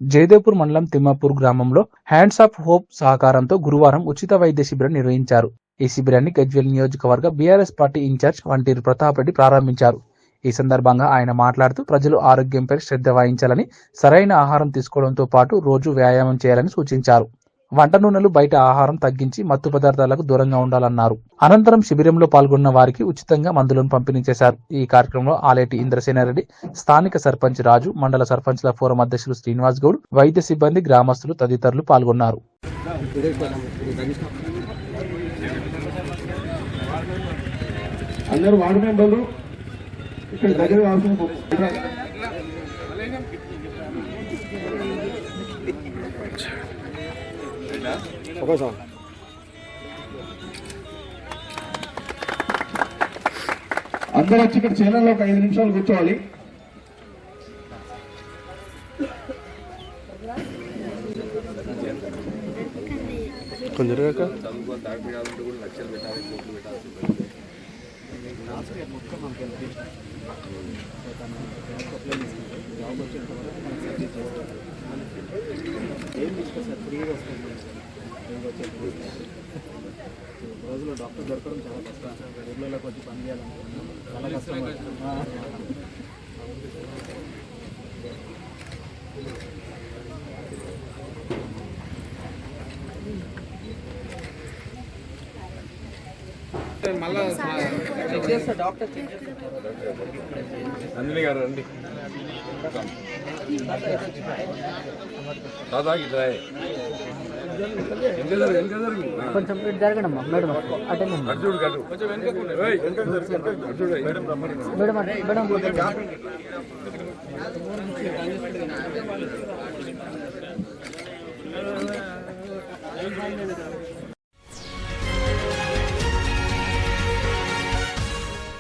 జయదేవ్పూర్ మండలం తిమ్మాపూర్ గ్రామంలో hands of hope సహకారంతో గురువారం ఉచిత వైద్య శిబిరం నిర్వహించారు. ఈ శిబిరాన్ని గజ్వేల్ నియోజకవర్గ BRS party in charge Vanteru Pratap Reddy ప్రారంభించారు. ఈ సందర్భంగా ఆయన మాట్లాడుతూ ప్రజలు ఆరోగ్యంపై శ్రద్ధ వహించాలని, సరైన ఆహారం తీసుకోవడంతో పాటు రోజు వ్యాయామం చేయాలని సూచించారు. వంట నూనెలు, బయట ఆహారం తగ్గించి మత్తు పదార్థాలకు దూరంగా ఉండాలన్నారు. అనంతరం శిబిరంలో పాల్గొన్న వారికి ఉచితంగా మందులను పంపిణీ చేశారు. ఈ కార్యక్రమంలో ఆలేటి ఇంద్రసేనారెడ్డి, స్థానిక సర్పంచ్ రాజు, మండల సర్పంచ్ల ఫోరం అధ్యక్షులు శ్రీనివాస్ గౌడ్, వైద్య సిబ్బంది, గ్రామస్తులు తదితరులు పాల్గొన్నారు. అందరూ వార్డు మెంబర్లు ఇక్కడ దగ్గర అందరూ వచ్చి ఇక్కడ చేలలో ఒక 5 నిమిషాలు కూర్చోవాలి. కొంచెం రోజులో డాక్టర్ దొరకడం చాలా కష్టం. ఊళ్ళలోకి వచ్చి పని చేయాలనుకుంటున్నాం, చాలా కష్టం. మళ్ళా చెక్ చేస్తా, డాక్టర్ చెక్ చేస్తా. నందిని గారు రండి. దాదా కొంచెం జరగడమ్మా మేడం, అర్జుడు గడు మేడం మేడం